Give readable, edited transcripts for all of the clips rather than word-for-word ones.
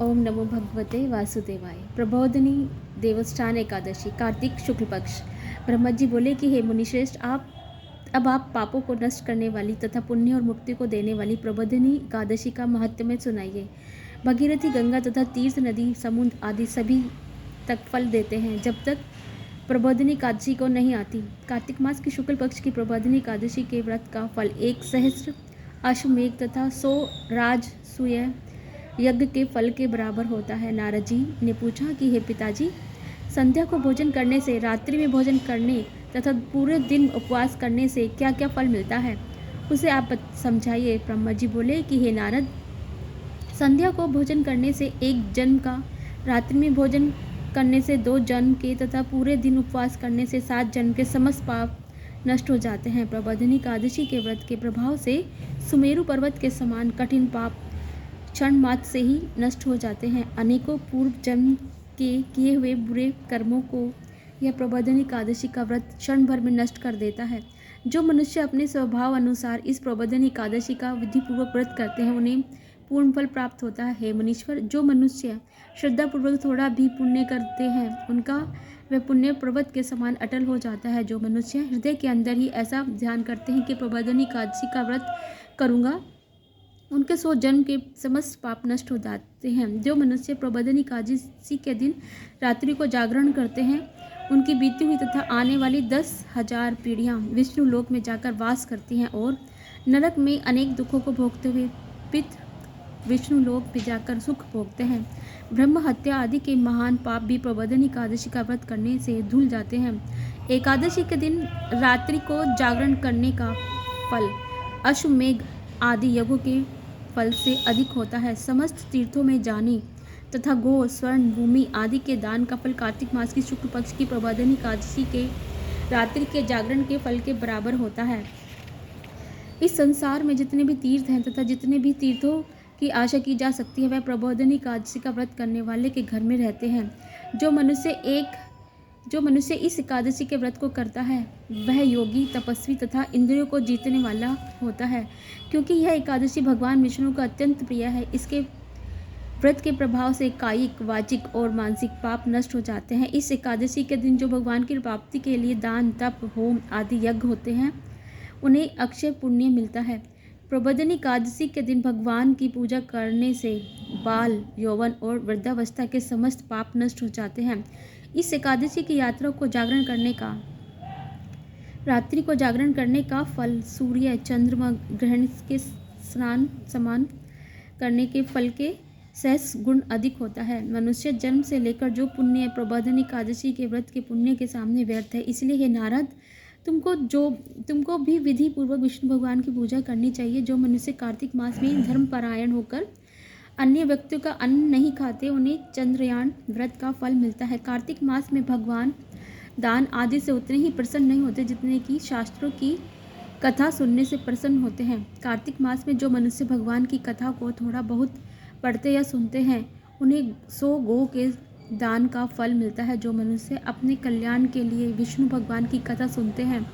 ओम नमो भगवते वासुदेवाय। प्रबोधिनी देवस्थान एकादशी, कार्तिक शुक्ल पक्ष। ब्रह्मा जी बोले कि हे मुनिश्रेष्ठ, आप पापों को नष्ट करने वाली तथा पुण्य और मुक्ति को देने वाली प्रबोधिनी एकादशी का महत्व सुनाइए। भगीरथी, गंगा तथा तीर्थ नदी, समुद्र आदि सभी तक फल देते हैं जब तक प्रबोधिनी एकादशी को नहीं आती। कार्तिक मास की शुक्ल पक्ष की प्रबोधिनी एकादशी के व्रत का फल 1 सहस्त्र अश्वमेघ तथा 100 राजसूय यज्ञ के फल के बराबर होता है। नारद जी ने पूछा कि हे पिताजी, संध्या को भोजन करने से, रात्रि में भोजन करने तथा पूरे दिन उपवास करने से क्या क्या फल मिलता है, उसे आप समझाइए। ब्रह्मा जी बोले कि हे नारद, संध्या को भोजन करने से 1 जन्म का, रात्रि में भोजन करने से 2 जन्म के तथा पूरे दिन उपवास करने से 7 जन्म के समस्त पाप नष्ट हो जाते हैं। प्रबोधिनी एकादशी के व्रत के प्रभाव से सुमेरु पर्वत के समान कठिन पाप क्षण मात्र से ही नष्ट हो जाते हैं। अनेकों पूर्व जन्म के किए हुए बुरे कर्मों को यह प्रबोधिनी एकादशी का व्रत क्षण भर में नष्ट कर देता है। जो मनुष्य अपने स्वभाव अनुसार इस प्रबोधिनी एकादशी का विधिपूर्वक व्रत करते हैं, उन्हें पूर्ण फल प्राप्त होता है। हे मुनीश्वर, जो मनुष्य श्रद्धापूर्वक थोड़ा भी पुण्य करते हैं, उनका वह पुण्य पर्वत के समान अटल हो जाता है। जो मनुष्य हृदय के अंदर ही ऐसा ध्यान करते हैं कि प्रबोधिनी एकादशी का व्रत करूँगा, उनके 100 जन्म के समस्त पाप नष्ट हो जाते हैं। जो मनुष्य प्रबोधिनी एकादशी के दिन रात्रि को जागरण करते हैं, उनकी बीती हुई तथा आने वाली 10,000 पीढ़ियाँ विष्णु लोक में जाकर वास करती हैं और नरक में अनेक दुखों को भोगते हुए पितृ विष्णु लोक में जाकर सुख भोगते हैं। ब्रह्म हत्या आदि के महान पाप भी प्रबोधिनी एकादशी का व्रत करने से धुल जाते हैं। एकादशी के दिन रात्रि को जागरण करने का फल अश्वमेघ आदि यज्ञों के फल से अधिक होता है। समस्त तीर्थों में जाने तथा गो, स्वर्ण, भूमि आदि के दान का फल कार्तिक मास की शुक्ल पक्ष की प्रबोधिनी एकादशी के रात्रि के जागरण के फल के बराबर होता है। इस संसार में जितने भी तीर्थ हैं तथा जितने भी तीर्थों की आशा की जा सकती है, वह प्रबोधिनी एकादशी का व्रत करने वाले के घर में रहते हैं। जो मनुष्य इस एकादशी के व्रत को करता है, वह योगी, तपस्वी तथा इंद्रियों को जीतने वाला होता है, क्योंकि यह एकादशी भगवान विष्णु का अत्यंत प्रिय है। इसके व्रत के प्रभाव से कायिक, वाचिक और मानसिक पाप नष्ट हो जाते हैं। इस एकादशी के दिन जो भगवान की प्राप्ति के लिए दान, तप, होम आदि यज्ञ होते हैं, उन्हें अक्षय पुण्य मिलता है। प्रबोधिनी एकादशी के दिन भगवान की पूजा करने से बाल, यौवन और वृद्धावस्था के समस्त पाप नष्ट हो जाते हैं। इस एकादशी की यात्रा को जागरण करने का, रात्रि को जागरण करने का फल सूर्य, चंद्रमा ग्रहण के स्नान समान करने के फल के सहस्र गुण अधिक होता है। मनुष्य जन्म से लेकर जो पुण्य प्रबोधिनी एकादशी के व्रत के पुण्य के सामने व्यर्थ है। इसलिए हे नारद, तुमको भी विधि पूर्वक विष्णु भगवान की पूजा करनी चाहिए। जो मनुष्य कार्तिक मास में धर्मपरायण होकर अन्य व्यक्तियों का अन्न नहीं खाते, उन्हें चंद्रयान व्रत का फल मिलता है। कार्तिक मास में भगवान दान आदि से उतने ही प्रसन्न नहीं होते जितने कि शास्त्रों की कथा सुनने से प्रसन्न होते हैं। कार्तिक मास में जो मनुष्य भगवान की कथा को थोड़ा बहुत पढ़ते या सुनते हैं, उन्हें 100 गो के दान का फल मिलता है। जो मनुष्य अपने कल्याण के लिए विष्णु भगवान की कथा सुनते हैं,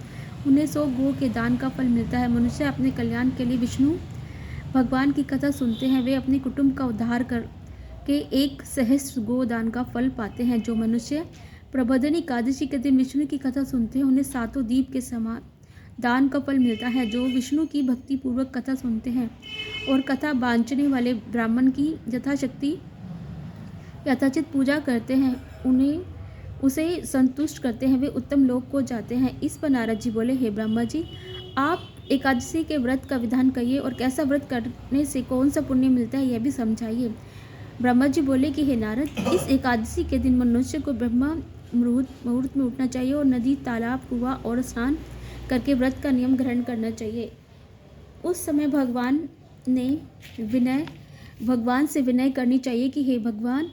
उन्हें 100 गो के दान का फल मिलता है। मनुष्य अपने कल्याण के लिए विष्णु भगवान की कथा सुनते हैं, वे अपने कुटुंब का उद्धार करके 1 सहस्त्र गो दान का फल पाते हैं। जो मनुष्य प्रबोधिनी एकादशी के दिन विष्णु की कथा सुनते हैं, उन्हें 7 दीप के समान दान का फल मिलता है। जो विष्णु की भक्ति पूर्वक कथा सुनते हैं और कथा बांचने वाले ब्राह्मण की यथाचित पूजा करते हैं, उसे संतुष्ट करते हैं, वे उत्तम लोक को जाते हैं। इस पर नारद जी बोले, हे ब्रह्मा जी, आप एकादशी के व्रत का विधान कहिए और कैसा व्रत करने से कौन सा पुण्य मिलता है, यह भी समझाइए। ब्रह्मा जी बोले कि हे नारद, इस एकादशी के दिन मनुष्य को ब्रह्मा मुहूर्त में उठना चाहिए और नदी, तालाब, कुआं और स्नान करके व्रत का नियम ग्रहण करना चाहिए। उस समय भगवान से विनय करनी चाहिए कि हे भगवान,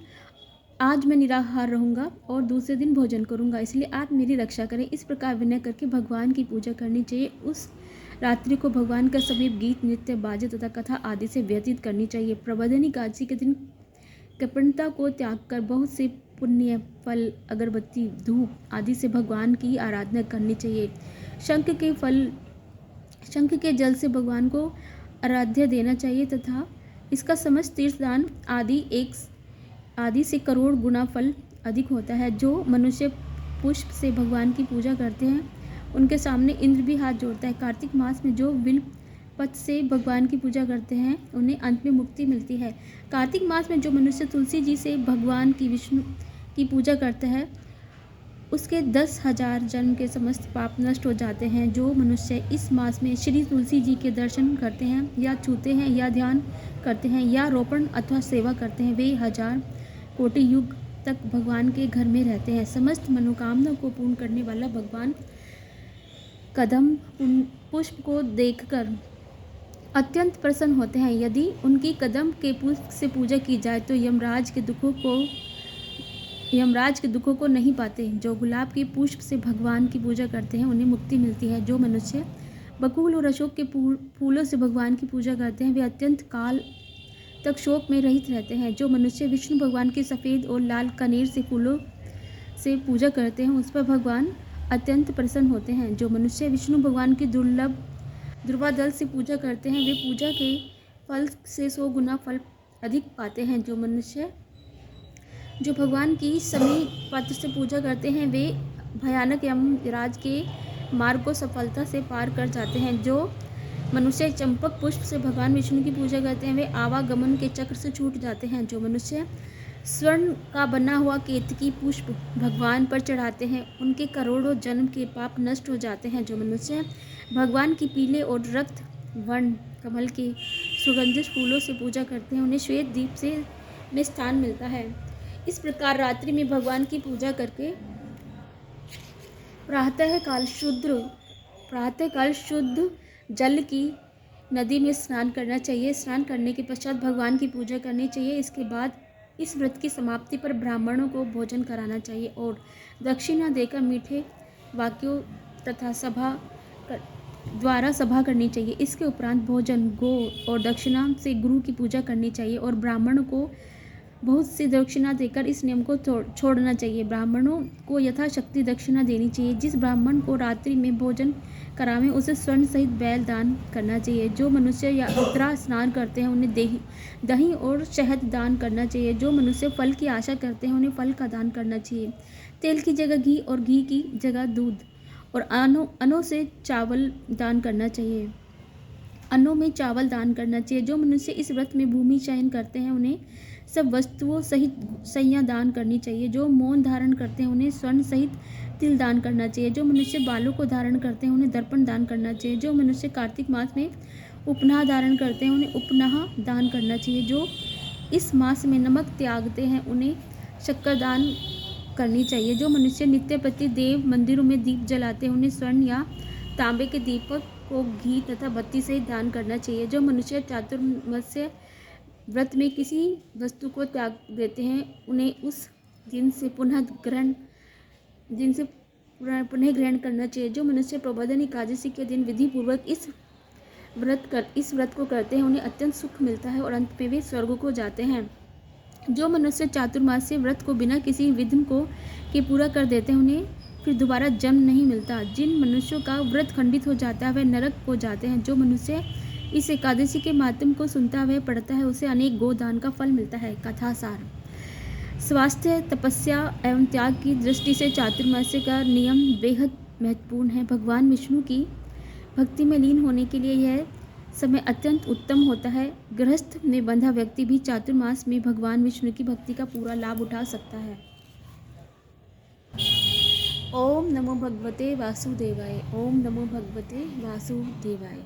आज मैं निराहार रहूँगा और दूसरे दिन भोजन करूँगा, इसलिए आप मेरी रक्षा करें। इस प्रकार विनय करके भगवान की पूजा करनी चाहिए। उस रात्रि को भगवान के समीप गीत, नृत्य, बाजे तथा कथा आदि से व्यतीत करनी चाहिए। प्रबोधिनी एकादशी के दिन कृपणता को त्याग कर बहुत से पुण्य, फल, अगरबत्ती, धूप आदि से भगवान की आराधना करनी चाहिए। शंख के जल से भगवान को आराध्य देना चाहिए तथा इसका समस्त तीर्थदान आदि 1 आदि से करोड़ गुना फल अधिक होता है। जो मनुष्य पुष्प से भगवान की पूजा करते हैं उनके सामने इंद्र भी हाथ जोड़ता है। कार्तिक मास में जो बिल्व पत्र से भगवान की पूजा करते हैं उन्हें अंत में मुक्ति मिलती है। कार्तिक मास में जो मनुष्य तुलसी जी से भगवान की विष्णु की पूजा करता है उसके 10,000 जन्म के समस्त पाप नष्ट हो जाते हैं। जो मनुष्य इस मास में श्री तुलसी जी के दर्शन करते हैं या छूते हैं या ध्यान करते हैं या रोपण अथवा सेवा करते हैं वे 1000 कोटि युग तक भगवान के घर में रहते हैं। समस्त मनोकामना को पूर्ण करने वाला भगवान कदम पुष्प को देखकर अत्यंत प्रसन्न होते हैं। यदि उनकी कदम के पुष्प से पूजा की जाए तो यमराज के दुखों को नहीं पाते। जो गुलाब के पुष्प से भगवान की पूजा करते हैं उन्हें मुक्ति मिलती है। जो मनुष्य बकुल और अशोक के फूलों से भगवान की पूजा करते हैं वे अत्यंत काल तक शोक में रहित रहते हैं। जो मनुष्य विष्णु भगवान के सफ़ेद और लाल कनेर से फूलों से पूजा करते हैं उस पर भगवान अत्यंत प्रसन्न होते हैं। जो मनुष्य विष्णु भगवान की दुर्लभ ध्रुवादल से पूजा करते हैं वे पूजा के फल से 100 गुना फल अधिक पाते हैं। जो मनुष्य जो भगवान की समी पात्र से पूजा करते हैं वे भयानक यमराज के मार्ग को सफलता से पार कर जाते हैं। जो मनुष्य चंपक पुष्प से भगवान विष्णु की पूजा करते हैं वे आवागमन के चक्र से छूट जाते हैं। जो मनुष्य स्वर्ण का बना हुआ केतकी पुष्प भगवान पर चढ़ाते हैं उनके करोड़ों जन्म के पाप नष्ट हो जाते हैं। जो मनुष्य भगवान की पीले और रक्त वर्ण कमल के सुगंधित फूलों से पूजा करते हैं उन्हें श्वेत दीप से में स्थान मिलता है। इस प्रकार रात्रि में भगवान की पूजा करके प्रातःकाल शुद्ध जल की नदी में स्नान करना चाहिए। स्नान करने के पश्चात भगवान की पूजा करनी चाहिए। इसके बाद इस व्रत की समाप्ति पर ब्राह्मणों को भोजन कराना चाहिए और दक्षिणा देकर मीठे वाक्यों तथा सभा करनी चाहिए। इसके उपरांत भोजन गो और दक्षिणा से गुरु की पूजा करनी चाहिए और ब्राह्मणों को बहुत सी दक्षिणा देकर इस नियम को छोड़ना चाहिए। ब्राह्मणों को यथाशक्ति दक्षिणा देनी चाहिए। जिस ब्राह्मण को रात्रि में भोजन करावें उसे स्वर्ण सहित बैल दान करना चाहिए। जो मनुष्य या उत्तरा स्नान करते हैं उन्हें दही और शहद दान करना चाहिए। जो मनुष्य फल की आशा करते हैं उन्हें फल का दान करना चाहिए। तेल की जगह घी और घी की जगह दूध और अन्नों से चावल दान करना चाहिए। अन्नों में चावल दान करना चाहिए। जो मनुष्य इस व्रत में भूमि चयन करते हैं उन्हें सब वस्तुओं सहित सैया दान करनी चाहिए। जो मौन धारण करते हैं उन्हें स्वर्ण सहित तिल दान करना चाहिए। जो मनुष्य बालों को धारण करते हैं उन्हें दर्पण दान करना चाहिए। जो मनुष्य कार्तिक मास में उपनाह धारण करते हैं उन्हें उपनाह दान करना चाहिए। जो इस मास में नमक त्यागते हैं उन्हें शक्कर दान करनी चाहिए। जो मनुष्य नित्य प्रति देव मंदिरों में दीप जलाते हैं उन्हें स्वर्ण या तांबे के दीपक को घी तथा बत्ती सहित दान करना चाहिए। जो मनुष्य चातुर्मास्य व्रत में किसी वस्तु को त्याग देते हैं उन्हें उस दिन से पुनः ग्रहण करना चाहिए। जो मनुष्य प्रबोधन एकादशी के दिन विधि पूर्वक इस व्रत को करते हैं उन्हें अत्यंत सुख मिलता है और अंत में वे स्वर्ग को जाते हैं। जो मनुष्य चातुर्मास्य व्रत को बिना किसी विघ्न के पूरा कर देते हैं उन्हें फिर दोबारा जन्म नहीं मिलता। जिन मनुष्यों का व्रत खंडित हो जाता है वे नरक को जाते हैं। जो मनुष्य इस एकादशी के माध्यम को सुनता है पढ़ता है उसे अनेक गोदान का फल मिलता है। कथासार स्वास्थ्य तपस्या एवं त्याग की दृष्टि से चातुर्मास्य का नियम बेहद महत्वपूर्ण है। भगवान विष्णु की भक्ति में लीन होने के लिए यह समय अत्यंत उत्तम होता है। गृहस्थ में बंधा व्यक्ति भी चातुर्मास में भगवान विष्णु की भक्ति का पूरा लाभ उठा सकता है। ओम नमो भगवते वासुदेवाय। ओम नमो भगवते वासुदेवाय।